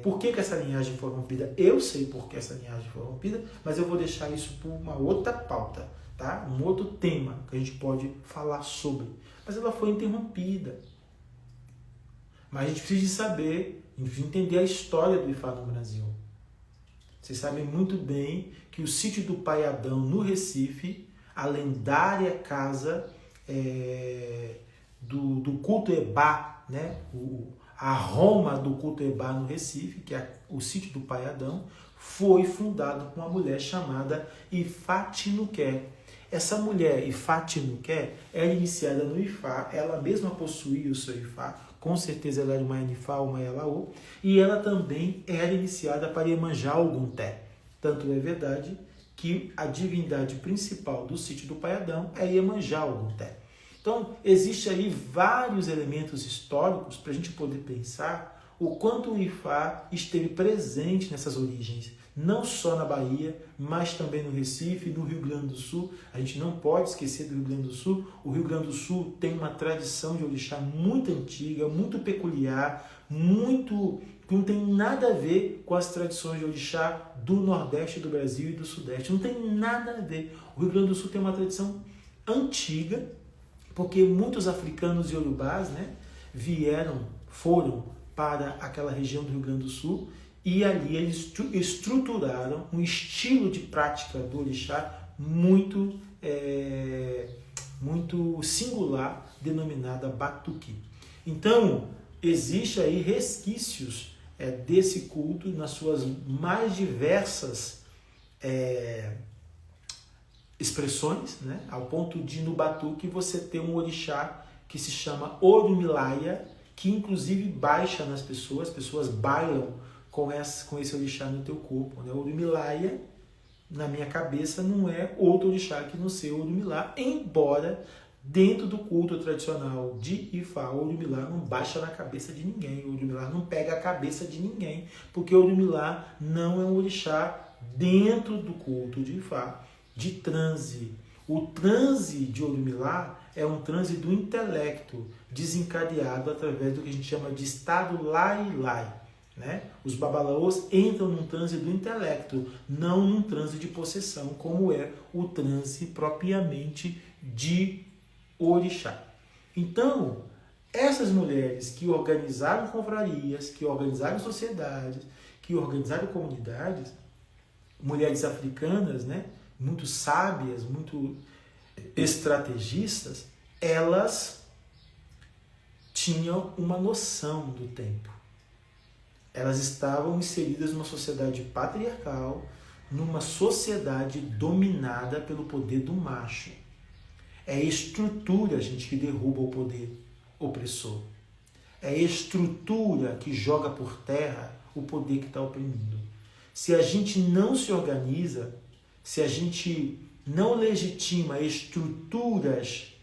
por que essa linhagem foi rompida. Eu sei por que essa linhagem foi rompida, mas eu vou deixar isso por uma outra pauta. Tá? Um outro tema que a gente pode falar sobre. Mas ela foi interrompida. Mas a gente precisa de saber, a gente precisa entender a história do Ifá no Brasil. Vocês sabem muito bem que o sítio do Pai Adão, no Recife, a lendária casa do culto Ebá, né? A Roma do culto Ebá no Recife, que é o sítio do Pai Adão, foi fundado por uma mulher chamada Ifá Tinuqué. Essa mulher, Ifá Tinuqué, era iniciada no Ifá, ela mesma possuía o seu Ifá, com certeza ela era uma Yanifá, uma Yalaô, e ela também era iniciada para Iemanjá Ogunté. Tanto é verdade que a divindade principal do sítio do Pai Adão é Iemanjá Ogunté. Então, existe aí vários elementos históricos para a gente poder pensar o quanto o Ifá esteve presente nessas origens, não só na Bahia, mas também no Recife, no Rio Grande do Sul. A gente não pode esquecer do Rio Grande do Sul. O Rio Grande do Sul tem uma tradição de orixá muito antiga, muito peculiar, muito que não tem nada a ver com as tradições de orixá do Nordeste do Brasil e do Sudeste. Não tem nada a ver. O Rio Grande do Sul tem uma tradição antiga, porque muitos africanos e iorubás, né, foram para aquela região do Rio Grande do Sul, e ali eles estruturaram um estilo de prática do orixá muito singular, denominada Batuque. Então, existe aí resquícios desse culto nas suas mais diversas expressões, né? Ao ponto de no Batuque você ter um orixá que se chama Orumilaya, que inclusive baixa nas pessoas, as pessoas bailam com esse orixá no teu corpo, né? Orumilaya, na minha cabeça, não é outro orixá que não ser Orumilá, embora dentro do culto tradicional de Ifá, Orumilá não baixa na cabeça de ninguém, Orumilá não pega a cabeça de ninguém, porque Orumilá não é um orixá dentro do culto de Ifá, de transe. O transe de Orumilá é um transe do intelecto desencadeado através do que a gente chama de estado lai-lai, né? Os babalaôs entram num transe do intelecto, não num transe de possessão, como é o transe propriamente de orixá. Então, essas mulheres que organizaram confrarias, que organizaram sociedades, que organizaram comunidades, mulheres africanas, né, muito sábias, muito estrategistas, elas tinham uma noção do tempo. Elas estavam inseridas numa sociedade patriarcal, numa sociedade dominada pelo poder do macho. É a estrutura, gente, que derruba o poder opressor. É a estrutura que joga por terra o poder que está oprimindo. Se a gente não se organiza, se a gente não legitima estruturas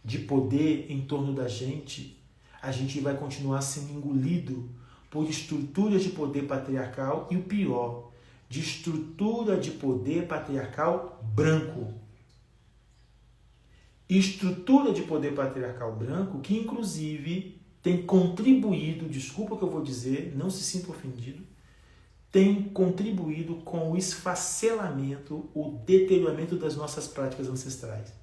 de poder em torno da gente, a gente vai continuar sendo engolido por estruturas de poder patriarcal e o pior, de estrutura de poder patriarcal branco. Estrutura de poder patriarcal branco que, inclusive, tem contribuído, desculpa o que eu vou dizer, não se sinta ofendido, tem contribuído com o esfacelamento, o deterioramento das nossas práticas ancestrais.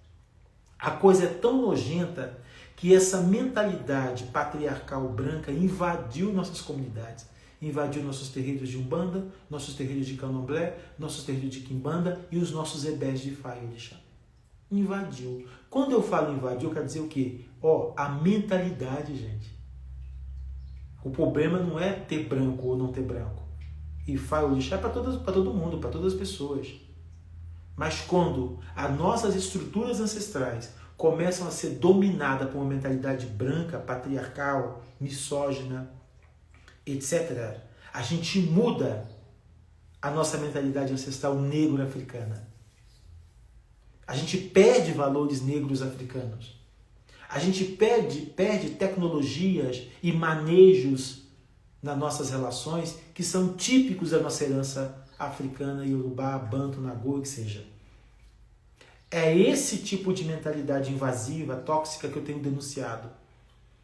A coisa é tão nojenta que essa mentalidade patriarcal branca invadiu nossas comunidades, invadiu nossos terreiros de Umbanda, nossos terreiros de Candomblé, nossos terreiros de Quimbanda e os nossos ebés de Ifá e Orixá. Invadiu. Quando eu falo invadiu, eu quero dizer o quê? A mentalidade, gente. O problema não é ter branco ou não ter branco. Ifá e Orixá é para todo mundo, para todas as pessoas. Mas quando as nossas estruturas ancestrais começam a ser dominadas por uma mentalidade branca, patriarcal, misógina, etc., a gente muda a nossa mentalidade ancestral negro-africana. A gente perde valores negros africanos. A gente perde tecnologias e manejos nas nossas relações que são típicos da nossa herança africana, iorubá, banto, nagô, que seja. É esse tipo de mentalidade invasiva, tóxica que eu tenho denunciado.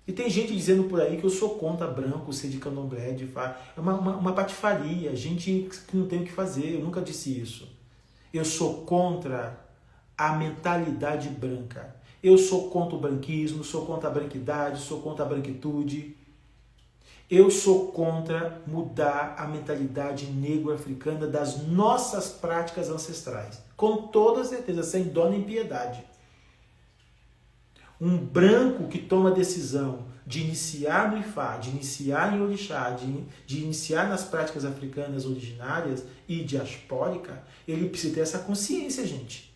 E tem gente dizendo por aí que eu sou contra branco, ser de candomblé, de Ifá. É uma patifaria, gente que não tem o que fazer, eu nunca disse isso. Eu sou contra a mentalidade branca. Eu sou contra o branquismo, sou contra a branquidade, sou contra a branquitude. Eu sou contra mudar a mentalidade negro-africana das nossas práticas ancestrais. Com toda certeza, sem dó nem piedade. Um branco que toma a decisão de iniciar no Ifá, de iniciar em Orixá, de iniciar nas práticas africanas originárias e diaspórica, ele precisa ter essa consciência, gente.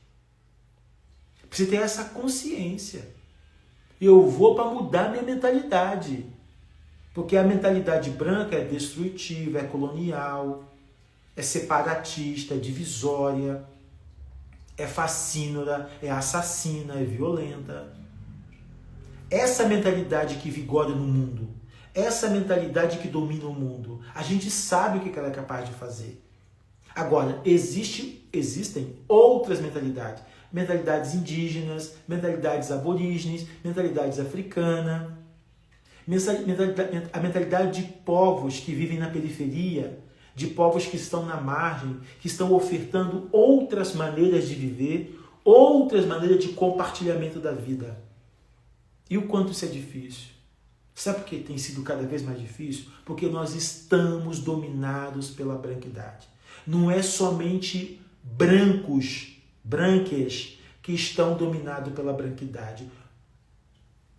Precisa ter essa consciência. Eu vou para mudar minha mentalidade. Porque a mentalidade branca é destrutiva, é colonial, é separatista, é divisória, é fascínora, é assassina, é violenta. Essa mentalidade que vigora no mundo, essa mentalidade que domina o mundo, a gente sabe o que ela é capaz de fazer. Agora, existem outras mentalidades. Mentalidades indígenas, mentalidades aborígenes, mentalidades africanas. A mentalidade de povos que vivem na periferia, de povos que estão na margem, que estão ofertando outras maneiras de viver, outras maneiras de compartilhamento da vida. E o quanto isso é difícil? Sabe por que tem sido cada vez mais difícil? Porque nós estamos dominados pela branquidade. Não é somente branques, que estão dominados pela branquidade.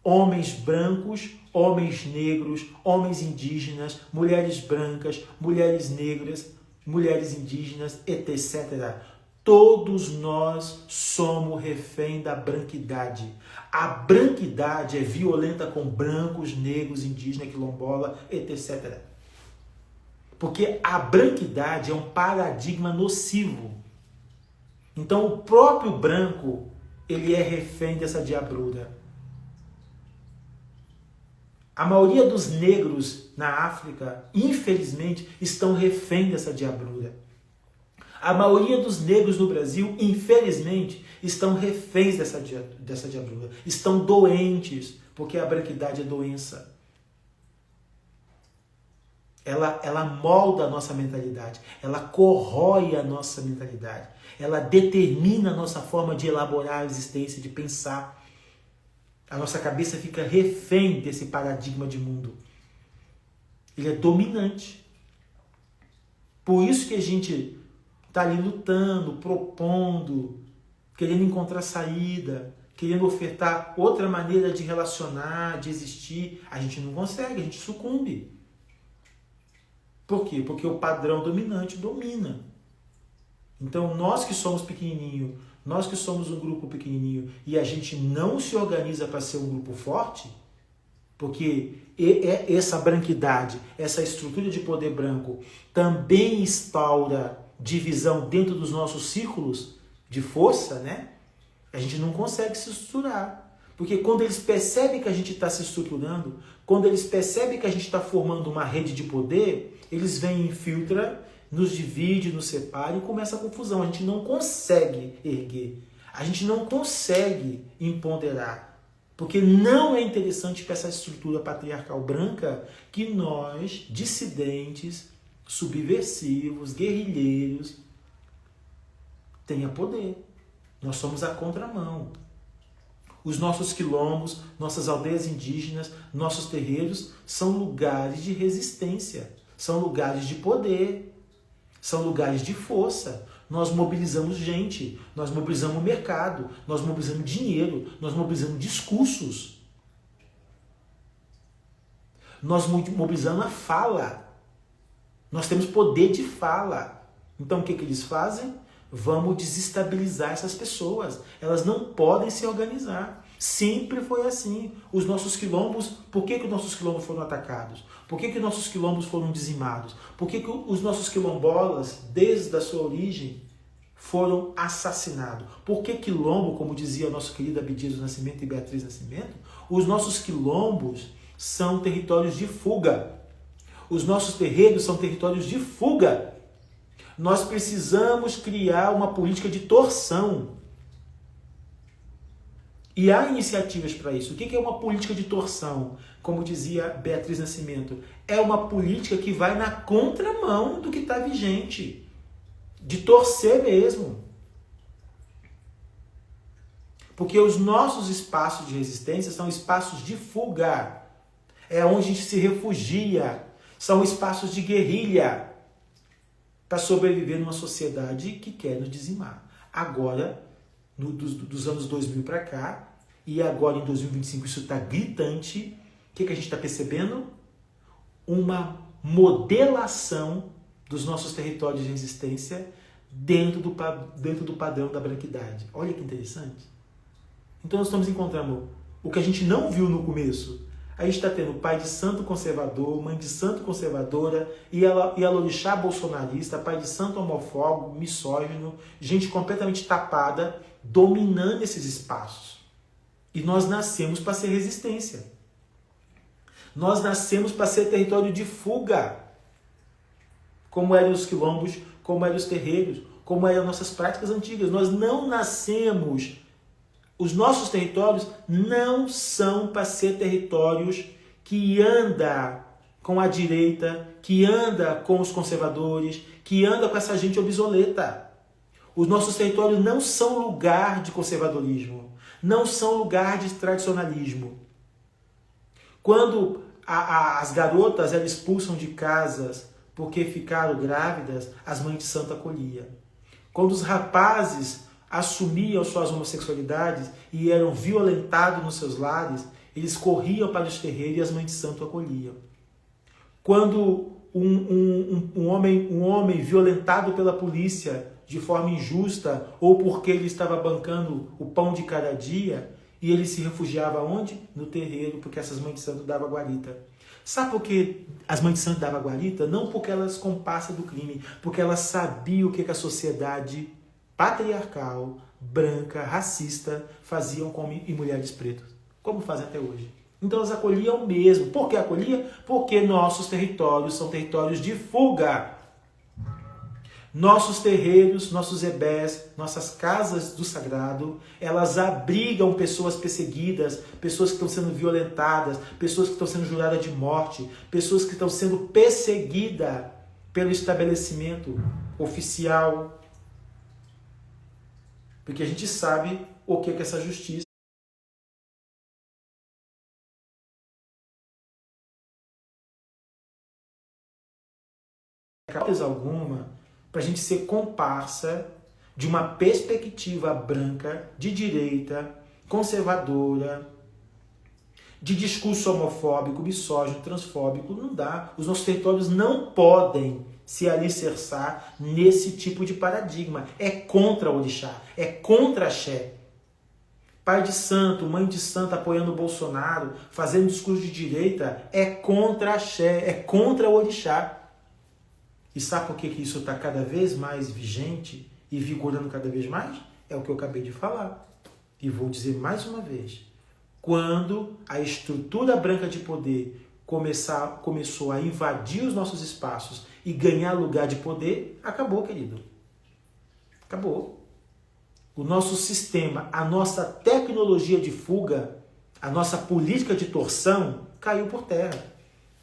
Homens brancos, homens negros, homens indígenas, mulheres brancas, mulheres negras, mulheres indígenas, etc. Todos nós somos refém da branquidade. A branquidade é violenta com brancos, negros, indígenas, quilombola, etc. Porque a branquidade é um paradigma nocivo. Então o próprio branco, ele é refém dessa diabrura. A maioria dos negros na África, infelizmente, estão refém dessa diabrura. A maioria dos negros no Brasil, infelizmente, estão reféns dessa diabrura. Estão doentes, porque a branquidade é doença. Ela molda a nossa mentalidade, ela corrói a nossa mentalidade, ela determina a nossa forma de elaborar a existência, de pensar. A nossa cabeça fica refém desse paradigma de mundo. Ele é dominante. Por isso que a gente está ali lutando, propondo, querendo encontrar saída, querendo ofertar outra maneira de relacionar, de existir. A gente não consegue, a gente sucumbe. Por quê? Porque o padrão dominante domina. Então, nós que somos pequenininhos, nós que somos um grupo pequenininho e a gente não se organiza para ser um grupo forte, porque essa branquidade, essa estrutura de poder branco também instaura divisão dentro dos nossos círculos de força, né? A gente não consegue se estruturar. Porque quando eles percebem que a gente está se estruturando, quando eles percebem que a gente está formando uma rede de poder, eles vêm, infiltram, nos divide, nos separa e começa a confusão. A gente não consegue erguer. A gente não consegue empoderar. Porque não é interessante para essa estrutura patriarcal branca que nós, dissidentes, subversivos, guerrilheiros, tenha poder. Nós somos a contramão. Os nossos quilombos, nossas aldeias indígenas, nossos terreiros são lugares de resistência, são lugares de poder, são lugares de força. Nós mobilizamos gente, nós mobilizamos mercado, nós mobilizamos dinheiro, nós mobilizamos discursos. Nós mobilizamos a fala. Nós temos poder de fala. Então o que eles fazem? Vamos desestabilizar essas pessoas. Elas não podem se organizar. Sempre foi assim. Os nossos quilombos, por que os nossos quilombos foram atacados? Por que nossos quilombos foram dizimados? Por que os nossos quilombolas, desde a sua origem, foram assassinados? Por que quilombo, como dizia nosso querido Abdias do Nascimento e Beatriz Nascimento, os nossos quilombos são territórios de fuga. Os nossos terreiros são territórios de fuga. Nós precisamos criar uma política de torção. E há iniciativas para isso. O que é uma política de torção? Como dizia Beatriz Nascimento, é uma política que vai na contramão do que está vigente. De torcer mesmo. Porque os nossos espaços de resistência são espaços de fuga. É onde a gente se refugia. São espaços de guerrilha. Para sobreviver numa sociedade que quer nos dizimar. Agora, dos anos 2000 para cá, e agora em 2025 isso está gritante, o que a gente está percebendo? Uma modelação dos nossos territórios de resistência dentro do padrão da branquidade. Olha que interessante. Então nós estamos encontrando o que a gente não viu no começo. A gente está tendo pai de santo conservador, mãe de santo conservadora, e Yalorixá bolsonarista, pai de santo homofóbico, misógino, gente completamente tapada, dominando esses espaços. E nós nascemos para ser resistência. Nós nascemos para ser território de fuga. Como eram os quilombos, como eram os terreiros, como eram nossas práticas antigas. Nós não nascemos. Os nossos territórios não são para ser territórios que anda com a direita, que anda com os conservadores, que anda com essa gente obsoleta. Os nossos territórios não são lugar de conservadorismo, não são lugar de tradicionalismo. Quando as garotas elas expulsam de casas porque ficaram grávidas, as mães de santo acolhiam. Quando os rapazes assumiam suas homossexualidades e eram violentados nos seus lares, eles corriam para os terreiros e as mães de santo acolhiam. Quando um homem violentado pela polícia de forma injusta ou porque ele estava bancando o pão de cada dia, e ele se refugiava onde? No terreiro, porque essas mães de santo davam guarita. Sabe por que as mães de santo davam guarita? Não porque elas compassam do crime, porque elas sabiam o que a sociedade patriarcal, branca, racista, faziam com mulheres pretas, como fazem até hoje. Então elas acolhiam mesmo. Por que acolhiam? Porque nossos territórios são territórios de fuga. Nossos terreiros, nossos ebés, nossas casas do sagrado, elas abrigam pessoas perseguidas, pessoas que estão sendo violentadas, pessoas que estão sendo juradas de morte, pessoas que estão sendo perseguidas pelo estabelecimento oficial. Porque a gente sabe o que é essa justiça. Coisa alguma para a gente ser comparsa de uma perspectiva branca, de direita, conservadora, de discurso homofóbico, misógino, transfóbico. Não dá. Os nossos territórios não podem se alicerçar nesse tipo de paradigma. É contra o orixá, é contra axé. Pai de santo, mãe de santo apoiando o Bolsonaro, fazendo discurso de direita, é contra axé, é contra o orixá. E sabe por que isso está cada vez mais vigente e vigorando cada vez mais? É o que eu acabei de falar. E vou dizer mais uma vez. Quando a estrutura branca de poder começou a invadir os nossos espaços e ganhar lugar de poder, acabou, querido. Acabou. O nosso sistema, a nossa tecnologia de fuga, a nossa política de torção caiu por terra.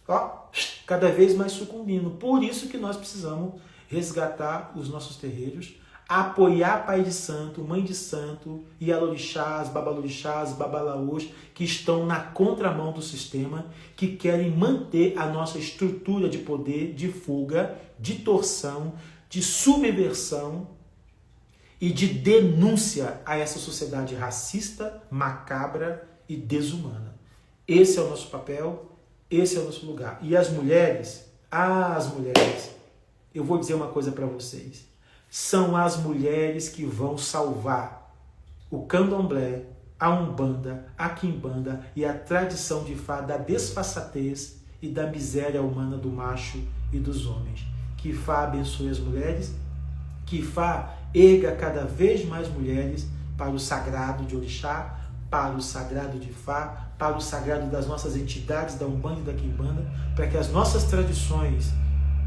Ó, cada vez mais sucumbindo. Por isso que nós precisamos resgatar os nossos terreiros, apoiar pai de santo, mãe de santo, Yalorixás, babalorixás, babalaôs, que estão na contramão do sistema, que querem manter a nossa estrutura de poder, de fuga, de torção, de subversão e de denúncia a essa sociedade racista, macabra e desumana. Esse é o nosso papel, esse é o nosso lugar. E as mulheres, eu vou dizer uma coisa para vocês. São as mulheres que vão salvar o candomblé, a umbanda, a quimbanda e a tradição de Ifá da desfaçatez e da miséria humana do macho e dos homens. Que Ifá abençoe as mulheres, que Ifá erga cada vez mais mulheres para o sagrado de orixá, para o sagrado de Ifá, para o sagrado das nossas entidades da umbanda e da quimbanda, para que as nossas tradições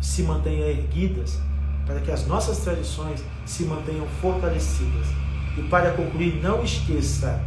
se mantenham erguidas, para que as nossas tradições se mantenham fortalecidas. E para concluir, não esqueça,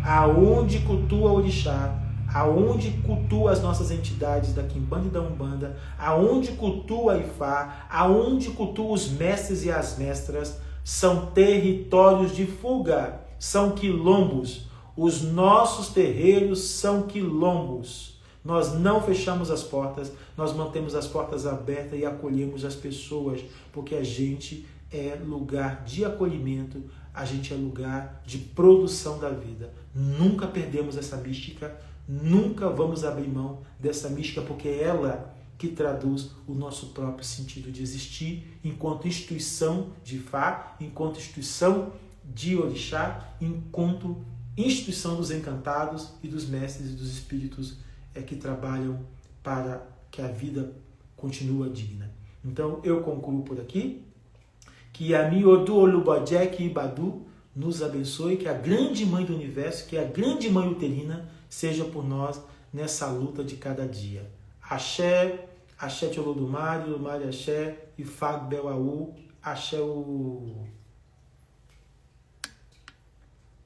aonde cultua o orixá, aonde cultua as nossas entidades da quimbanda e da umbanda, aonde cultua a Ifá, aonde cultua os mestres e as mestras, são territórios de fuga, são quilombos. Os nossos terreiros são quilombos. Nós não fechamos as portas, nós mantemos as portas abertas e acolhemos as pessoas, porque a gente é lugar de acolhimento, a gente é lugar de produção da vida. Nunca perdemos essa mística, nunca vamos abrir mão dessa mística, porque é ela que traduz o nosso próprio sentido de existir enquanto instituição de Ifá, enquanto instituição de orixá, enquanto instituição dos encantados e dos mestres e dos espíritos que trabalham para que a vida continue digna. Então eu concluo por aqui. Que a Miodu Olubodjek Ibadu nos abençoe, que a grande mãe do universo, que a grande mãe uterina seja por nós nessa luta de cada dia. Axé, Axé Tcholodumare, Lumare Axé, Ifag Belaú, Axé o...